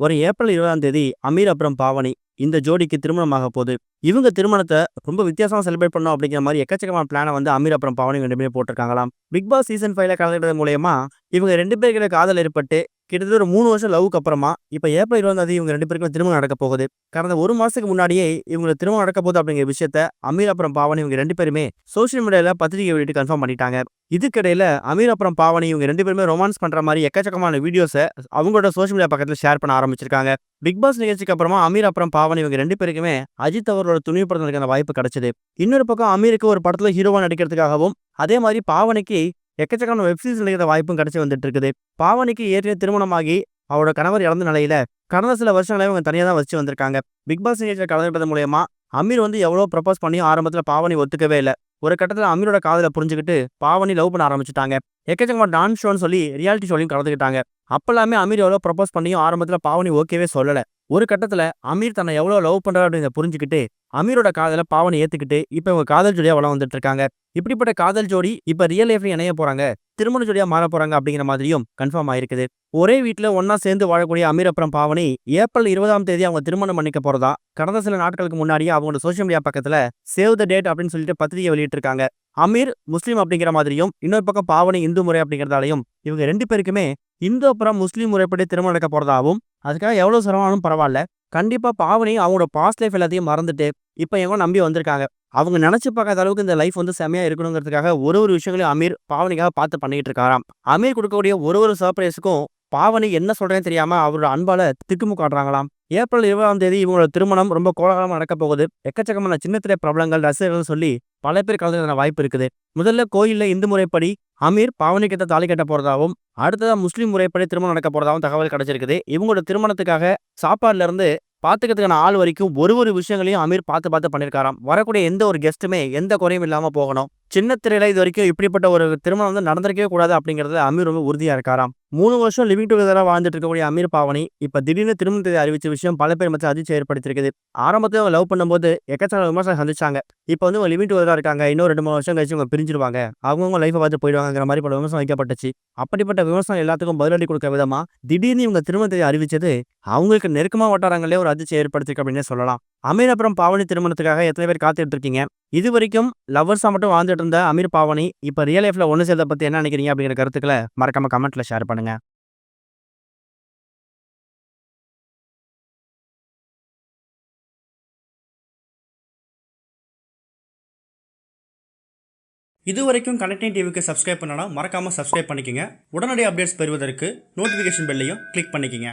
ஒரு ஏப்ரல் 20ஆம் தேதி அமீர் அப்புறம் பாவனி இந்த ஜோடிக்கு திருமணமாக போகுது. இவங்க திருமணத்தை ரொம்ப வித்தியாசமா செலிப்ரேட் பண்ணணும் அப்படிங்கிற மாதிரி எக்கச்சக்கமான பிளானை வந்து அமீர் அப்புறம் பாவனி 2 பேரும் போட்டிருக்காங்களாம். பிக் பாஸ் சீசன் 5ல கலந்துக்கிறது மூலயமா இவங்க 2 பேருக்கிட்ட காதல் ஏற்பட்டு கிட்டத்தட்ட ஒரு 3 வருஷம் லவ்வுக்கு அப்புறமா இப்ப ஏப்ரல் 20ஆம் தேதி இவங்க 2 பேருக்கும் திருமணம் நடக்க போகுது. கடந்த 1 மாசத்துக்கு முன்னாடியே இவங்க திருமணம் நடக்க போகுது அப்படிங்கிற விஷயத்த அமீர் அப்புறம் பாவனி இவங்க 2 பேருமே சோசியல் மீடியால பத்திரிகை வெளியிட்டு கன்ஃபார்ம் பண்ணிட்டாங்க. இதுக்கிடையில அமீர் அப்புறம் பாவனி இவங்க 2 பேருமே ரொமான்ஸ் பண்ற மாதிரி எக்கச்சக்கமான வீடியோஸ அவங்களோட சோசியல் மீடியா பக்கத்துல ஷேர் பண்ண ஆரம்பிச்சிருக்காங்க. பிக் பாஸ் நிகழ்ச்சிக்கு அப்புறமா அமீர் அப்புறம் பாவனி இவங்க 2 பேருக்குமே அஜித் அவர்களோட துணிவு படத்துல நடிக்கிற வாய்ப்பு கிடைச்சது. இன்னொரு பக்கம் அமீருக்கு ஒரு படத்துல ஹீரோவா நடிக்கிறதுக்காகவும், அதே மாதிரி பாவனிக்கு எக்கச்சக்கமான வெப் சீரிஸ் நடிக்கிற வாய்ப்பும் கிடைச்சு வந்துட்டு இருக்குது. பாவனிக்கு ஏற்கனவே திருமணமாகி அவரோட கணவர் இறந்த நிலையில கடந்த சில வருஷங்களே இவங்க தனியா தான் வச்சு வந்திருக்காங்க. பிக் பாஸ் நிகழ்ச்சியில் கலந்துக்கிட்டது மூலயமா அமீர் வந்து எவ்வளோ ப்ரப்போஸ் பண்ணி ஆரம்பத்துல பாவனி ஒத்துக்கவே இல்ல. ஒரு கட்டத்துல அமீரோட காதல புரிஞ்சுக்கிட்டு பாவனி லவ் பண்ண ஆரம்பிச்சுட்டாங்க. எக்கச்சக்கமா டான்ஸ் ஷோன்னு சொல்லி ரியாலிட்டி ஷோலையும் கலந்துக்கிட்டாங்க. அப்பல்லாமே அமீர் எவ்வளோ ப்ரப்போஸ் பண்ணியும் ஆரம்பத்துல பாவனி ஓகேவே சொல்லல. ஒரு கட்டத்துல அமீர் தன்னை எவ்வளோ லவ் பண்றாரு அப்படிங்கிறத புரிஞ்சுக்கிட்டு அமீரோட காதல பாவனி ஏத்துக்கிட்டு இப்ப இவங்க காதல் ஜோடியா வளம் வந்துட்டு இருக்காங்க. இப்படிப்பட்ட காதல் ஜோடி இப்ப ரியல் லைஃப்ல இணைய போறாங்க, திருமண ஜோடியா மாற போறாங்க அப்படிங்கிற மாதிரியும் கன்ஃபார்ம் ஆயிருக்குது. ஒரே வீட்டுல ஒன்னா சேர்ந்து வாழக்கூடிய அமீர் அப்புறம் பாவனி ஏப்ரல் 20ஆம் தேதி அவங்க திருமணம் பண்ணிக்க போறதா கடந்த சில நாட்களுக்கு முன்னாடியே அவங்களோட சோசியல் மீடியா பக்கத்துல சேவ் த டேட் அப்படின்னு சொல்லிட்டு பத்திரிகை வெளியிட்டு இருக்காங்க. அமீர் முஸ்லீம் அப்படிங்கிற மாதிரியும், இன்னொரு பக்கம் பாவனி இந்து முறை அப்படிங்கிறதாலையும் இவங்க 2 பேருக்குமே இந்து அப்புறம் முஸ்லீம் முறைப்படி திருமணம் நடக்க போறதாவும், அதுக்காக எவ்வளவு சிரமமானாலும் பரவாயில்ல, கண்டிப்பா பாவனி அவங்களோட பாஸ்ட் லைஃப் எல்லாத்தையும் மறந்துட்டு இப்ப எவங்க நம்பி வந்திருக்காங்க. அவங்க நினைச்சு பார்க்காத அளவுக்கு இந்த லைஃப் வந்து செமையா இருக்கணுங்கிறதுக்காக ஒரு விஷயங்களையும் அமீர் பாவனிக்காக பார்த்து பண்ணிட்டு இருக்காராம். அமீர் கொடுக்கக்கூடிய ஒரு சர்ப்ரைஸுக்கும் பாவனி என்ன சொல்றேன்னு தெரியாம அவரோட அன்பால திக்குமு காட்டுறாங்களாம். ஏப்ரல் 20ஆம் தேதி இவங்களோட திருமணம் ரொம்ப கோலாகலமா நடக்க போகுது. எக்கச்சக்கமான சின்ன திரை பிரபலங்கள் ரசிகர்கள் சொல்லி பல பேர் கலந்துக்கிற வாய்ப்பு இருக்குது. முதல்ல கோயில்ல இந்து முறைப்படி அமீர் பாவனி கிட்ட தாலி கட்ட போறதாவும், அடுத்ததா முஸ்லீம் முறைப்படி திருமணம் நடக்க போறதாவும் தகவல் கிடைச்சிருக்குது. இவங்களோட திருமணத்துக்காக சாப்பாடுல இருந்து பாத்துக்கிறதுக்கான ஆள் வரைக்கும் ஒரு விஷயங்களையும் அமீர் பார்த்து பார்த்து பண்ணிருக்காராம். வரக்கூடிய எந்த ஒரு கெஸ்ட்டுமே எந்த குறையும் இல்லாம போகணும். சின்ன திரையில இது வரைக்கும் இப்படிப்பட்ட ஒரு திருமணம் வந்து நடந்திருக்கவே கூடாது அப்படிங்கறது அமீர் ரொம்ப உறுதியா இருக்காராம். 3 வருஷம் லிவிங் டுகெதரா வாழ்ந்துட்டு இருக்கக்கூடிய அமீர் பாவனி இப்ப திடீர்னு திருமணத்தை அறிவிச்ச விஷயம் பல பேர் மத்திய அதிர்ச்சி ஏற்படுத்திருக்குது. ஆரம்பத்துல அவங்க லவ் பண்ணும்போது எக்கச்சக்க விமர்சனம் சந்திச்சாங்க. இப்ப வந்து லிவிங் டுகெதரா இருக்காங்க, இன்னும் 2-3 வருஷம் கழிச்சு அவங்க பிரிஞ்சிருவாங்க, அவங்கவுங்க லைஃபை பார்த்து போயிடுவாங்கிற மாதிரி பல விமர்சனம் வைக்கப்பட்டுச்சு. அப்படிப்பட்ட விமர்சனம் எல்லாத்துக்கும் பதிலடி கொடுக்க விதமா திடீர்னு இவங்க திருமணத்தை அறிவிச்சது அவங்களுக்கு நெருக்கமா வட்டாரங்களே ஒரு அதிர்ச்சி ஏற்படுத்திருக்கு அப்படின்னு சொல்லலாம். அமீர் அப்புறம் பாவனி திருமணத்துக்காக எத்தனை பேர் காத்துட்டு இருக்கீங்க? இது வரைக்கும் லவ்வர்ஸா மட்டும் வாழ்ந்துட்டு இருந்த அமீர் பாவனி இப்ப ரியல் லைஃப்ல ஒண்ணு சேர்ந்த பத்தி என்ன நினைக்கிறீங்க அப்படிங்கிற கருத்துக்களை மறக்காம கமெண்ட்ல ஷேர் பண்ணுங்க. இதுவரைக்கும் கனெக்டிங் டிவிக்கு சப்ஸ்கிரைப் பண்ணனா மறக்காம சப்ஸ்கிரைப் பண்ணிக்கங்க. உடனடி அப்டேட்ஸ் பெறுவதற்கு நோட்டிபிகேஷன் பெல்லையும் கிளிக் பண்ணிக்கங்க.